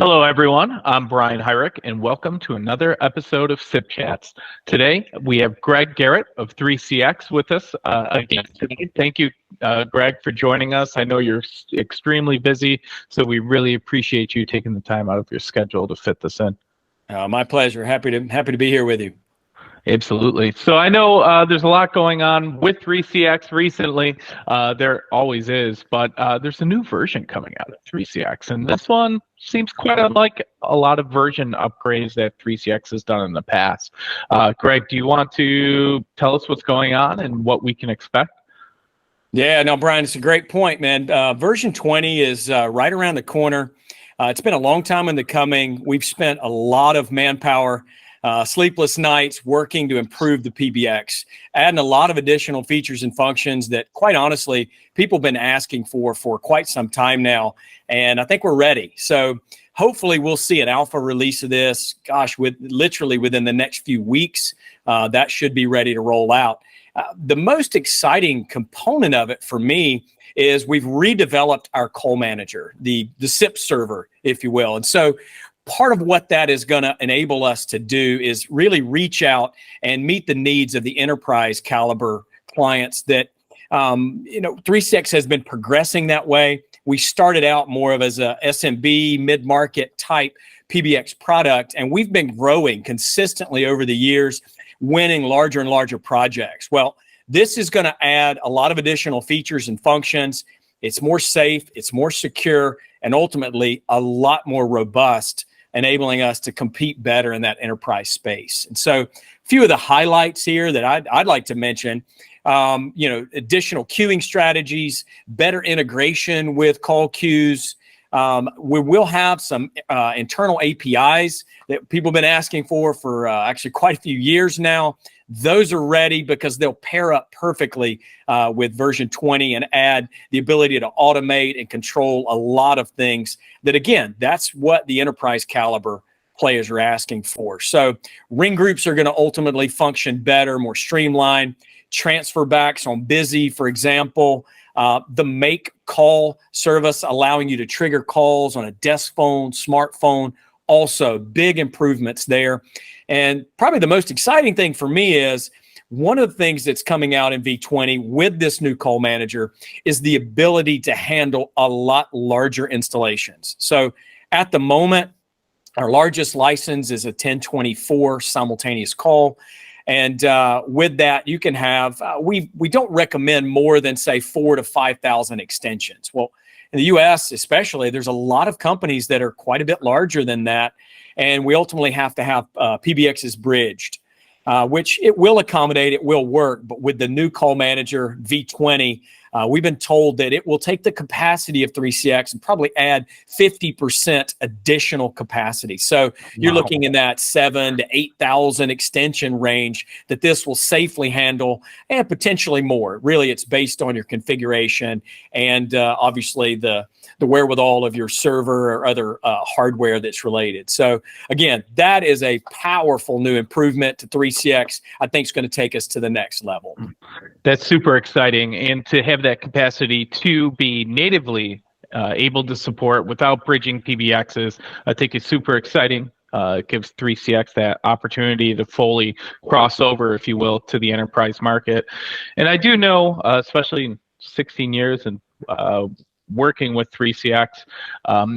Hello, everyone. I'm Brian Hyrick, and welcome to another episode of SIP Chats. Today, we have Garrett of 3CX with us again today. Thank you, Greg, for joining us. I know you're extremely busy, so we really appreciate you taking the time out of your schedule to fit this in. My pleasure. Happy to be here with you. Absolutely. So I know there's a lot going on with 3CX recently. There always is, but there's a new version coming out of 3CX, and this one seems quite unlike a lot of version upgrades that 3CX has done in the past. Greg, do you want to tell us what's going on and what we can expect? Yeah, no, Brian, it's a great point, man. Version 20 is right around the corner. It's been a long time in the coming. We've spent a lot of manpower, sleepless nights working to improve the PBX, adding a lot of additional features and functions that, quite honestly, people have been asking for quite some time now, and I think we're ready. So hopefully we'll see an alpha release of this, literally within the next few weeks. That should be ready to roll out. The most exciting component of it for me is we've redeveloped our call manager, the SIP server, if you will. And so part of what that is going to enable us to do is really reach out and meet the needs of the enterprise caliber clients that, 3CX has been progressing that way. We started out more of as a SMB mid-market type PBX product, and we've been growing consistently over the years, winning larger and larger projects. Well, this is going to add a lot of additional features and functions. It's more safe, it's more secure, and ultimately a lot more robust, enabling us to compete better in that enterprise space. And so a few of the highlights here that I'd like to mention, additional queuing strategies, better integration with call queues. We will have some internal APIs that people have been asking for actually quite a few years now. Those are ready because they'll pair up perfectly with version 20 and add the ability to automate and control a lot of things that, again, that's what the enterprise caliber players are asking for. So ring groups are going to ultimately function better, more streamlined. Transfer backs on busy, for example. The make call service allowing you to trigger calls on a desk phone, smartphone, also big improvements there. And probably the most exciting thing for me is one of the things that's coming out in V20 with this new call manager is the ability to handle a lot larger installations. So at the moment, our largest license is a 1024 simultaneous call. And with that, you can have, we don't recommend more than, say, 4,000 to 5,000 extensions. Well, in the US especially, there's a lot of companies that are quite a bit larger than that. And we ultimately have to have PBXs bridged, which it will accommodate, it will work. But with the new call manager, V20, we've been told that it will take the capacity of 3CX and probably add 50% additional capacity. So you're looking in that 7,000 to 8,000 extension range that this will safely handle, and potentially more. Really, it's based on your configuration and obviously the wherewithal of your server or other hardware that's related. So again, that is a powerful new improvement to 3CX. I think it's going to take us to the next level. That's super exciting. And to have that capacity to be natively able to support without bridging PBXs, I think is super exciting. It gives 3CX that opportunity to fully cross over, if you will, to the enterprise market. And I do know, especially in 16 years and working with 3CX,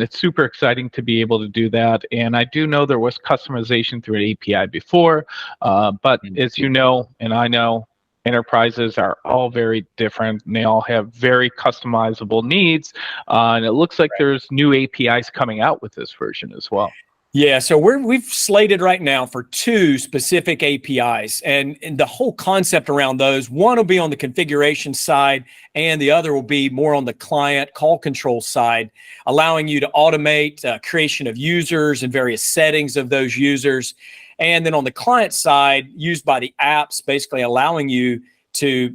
it's super exciting to be able to do that. And I do know there was customization through an API before, but as you know, and I know, enterprises are all very different, and they all have very customizable needs. And it looks like there's new APIs coming out with this version as well. Yeah, so we've slated right now for 2 specific APIs, and the whole concept around those, one will be on the configuration side, and the other will be more on the client call control side, allowing you to automate creation of users and various settings of those users. And then on the client side, used by the apps, basically allowing you to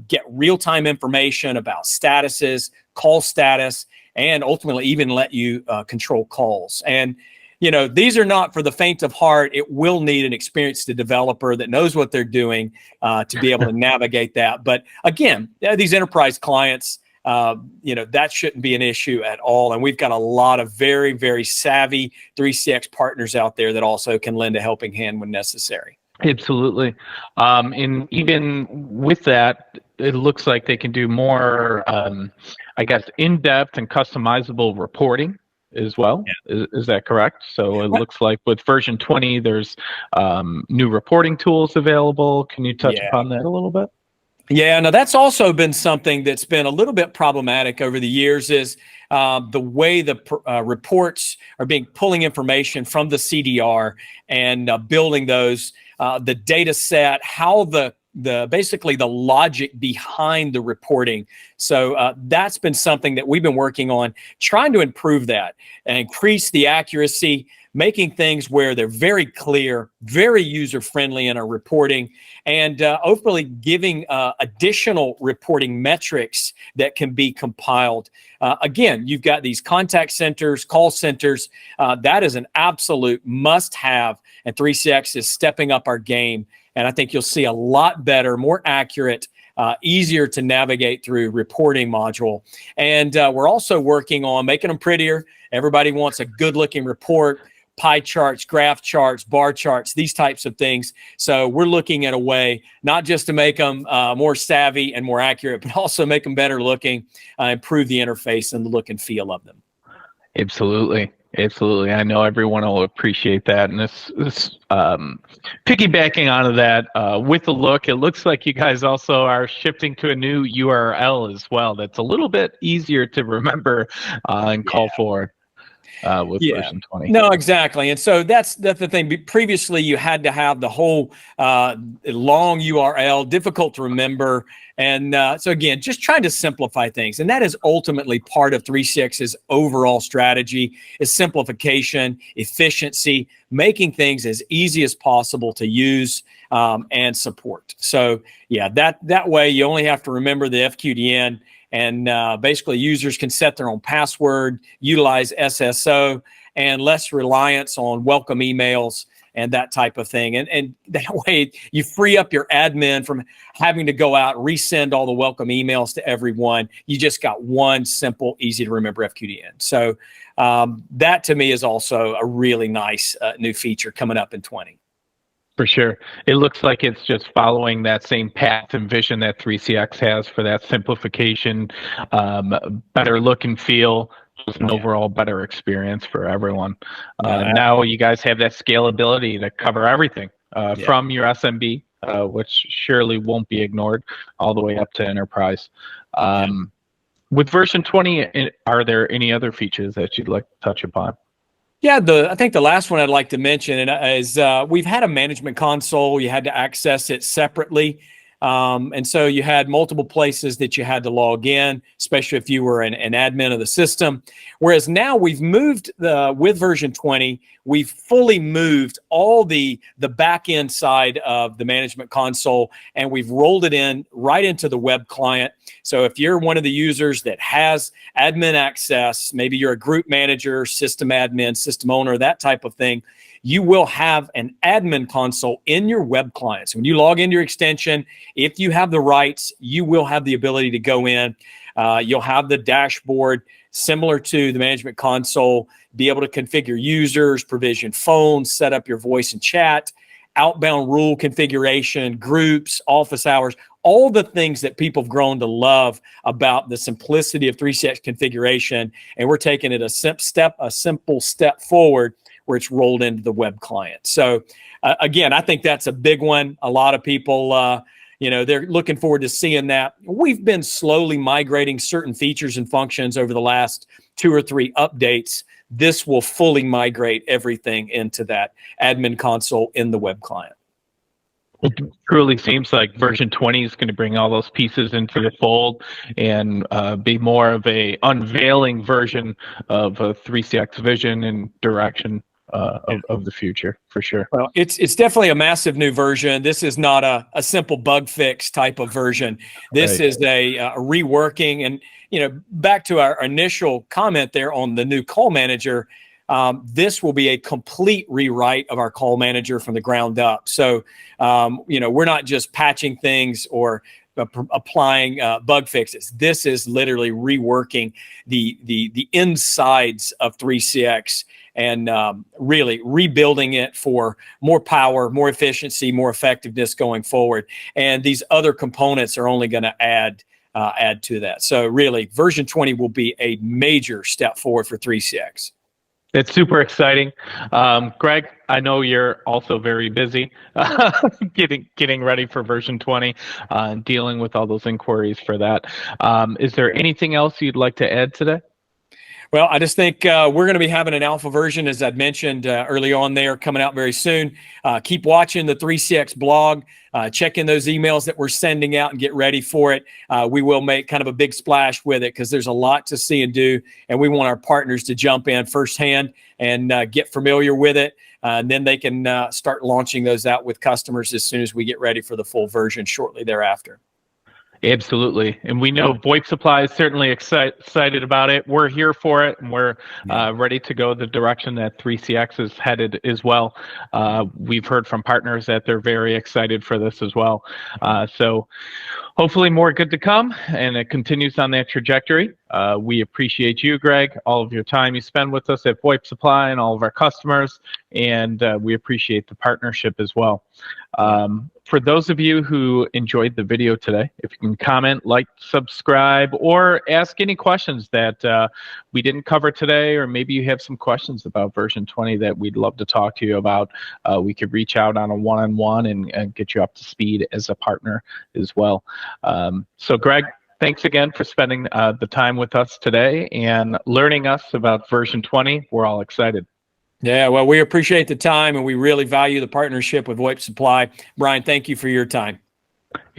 get real-time information about statuses, call status, and ultimately even let you control calls. And these are not for the faint of heart. It will need an experienced developer that knows what they're doing to be able to navigate that. But again, these enterprise clients, that shouldn't be an issue at all. And we've got a lot of very, very savvy 3CX partners out there that also can lend a helping hand when necessary. Absolutely. And even with that, it looks like they can do more, I guess, in-depth and customizable reporting as well. Yeah. Is that correct? So it looks like with version 20, there's new reporting tools available. Can you touch upon that a little bit? Yeah, no, that's also been something that's been a little bit problematic over the years is the way the reports are pulling information from the CDR and building those, the data set, how basically the logic behind the reporting. So that's been something that we've been working on, trying to improve that and increase the accuracy, making things where they're very clear, very user-friendly in our reporting, and hopefully giving additional reporting metrics that can be compiled. Again, you've got these contact centers, call centers. That is an absolute must-have, and 3CX is stepping up our game. And I think you'll see a lot better, more accurate, easier to navigate through reporting module. And we're also working on making them prettier. Everybody wants a good-looking report. Pie charts, graph charts, bar charts, these types of things. So we're looking at a way not just to make them more savvy and more accurate, but also make them better looking, improve the interface and the look and feel of them. Absolutely. Absolutely. I know everyone will appreciate that. And this piggybacking onto that, with the look, it looks like you guys also are shifting to a new URL as well. That's a little bit easier to remember and call forward. With version 20. No, exactly. And so that's the thing. Previously, you had to have the whole long URL, difficult to remember. And so again, just trying to simplify things. And that is ultimately part of 3CX's overall strategy is simplification, efficiency, making things as easy as possible to use and support. So yeah, that way you only have to remember the FQDN. And basically, users can set their own password, utilize SSO, and less reliance on welcome emails and that type of thing. And that way, you free up your admin from having to go out and resend all the welcome emails to everyone. You just got one simple, easy to remember FQDN. So that to me is also a really nice new feature coming up in 20. For sure. It looks like it's just following that same path and vision that 3CX has for that simplification, better look and feel, just an overall better experience for everyone. Now you guys have that scalability to cover everything from your SMB, which surely won't be ignored, all the way up to enterprise. With version 20, are there any other features that you'd like to touch upon? Yeah, I think the last one I'd like to mention is we've had a management console. You had to access it separately. And so you had multiple places that you had to log in, especially if you were an admin of the system. Whereas now we've moved with version 20, we've fully moved all the back end side of the management console, and we've rolled it in right into the web client. So if you're one of the users that has admin access, maybe you're a group manager, system admin, system owner, that type of thing, you will have an admin console in your web client. So when you log into your extension, if you have the rights, you will have the ability to go in. You'll have the dashboard similar to the management console, be able to configure users, provision phones, set up your voice and chat, outbound rule configuration, groups, office hours, all the things that people have grown to love about the simplicity of 3CX configuration. And we're taking it a simple step forward where it's rolled into the web client. So again, I think that's a big one. A lot of people, they're looking forward to seeing that. We've been slowly migrating certain features and functions over the last 2 or 3 updates. This will fully migrate everything into that admin console in the web client. It truly seems like version 20 is going to bring all those pieces into the fold and be more of a unveiling version of a 3CX vision and direction of the future, for sure. Well, it's definitely a massive new version. This is not a simple bug fix type of version. This is a reworking. And back to our initial comment there on the new call manager, this will be a complete rewrite of our call manager from the ground up. So, we're not just patching things or applying bug fixes. This is literally reworking the insides of 3CX and really rebuilding it for more power, more efficiency, more effectiveness going forward. And these other components are only going to add to that. So really, version 20 will be a major step forward for 3CX. It's super exciting. Greg, I know you're also very busy getting ready for version 20 and dealing with all those inquiries for that. Is there anything else you'd like to add today? Well, I just think we're going to be having an alpha version, as I'd mentioned early on there, coming out very soon. Keep watching the 3CX blog. Check in those emails that we're sending out and get ready for it. We will make kind of a big splash with it because there's a lot to see and do, and we want our partners to jump in firsthand and get familiar with it. And then they can start launching those out with customers as soon as we get ready for the full version shortly thereafter. Absolutely. And we know VoIP Supply is certainly excited about it. We're here for it, and we're ready to go the direction that 3CX is headed as well. We've heard from partners that they're very excited for this as well. So hopefully more good to come, and it continues on that trajectory. We appreciate you, Greg, all of your time you spend with us at VoIP Supply and all of our customers, and we appreciate the partnership as well. For those of you who enjoyed the video today, if you can comment, like, subscribe, or ask any questions that we didn't cover today, or maybe you have some questions about version 20 that we'd love to talk to you about, we could reach out on a one-on-one and get you up to speed as a partner as well. So Greg, thanks again for spending the time with us today and learning us about version 20. We're all excited. Yeah, well, we appreciate the time, and we really value the partnership with VoIP Supply. Brian, thank you for your time.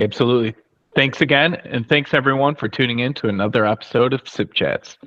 Absolutely. Thanks again, and thanks everyone for tuning in to another episode of SIP Chats.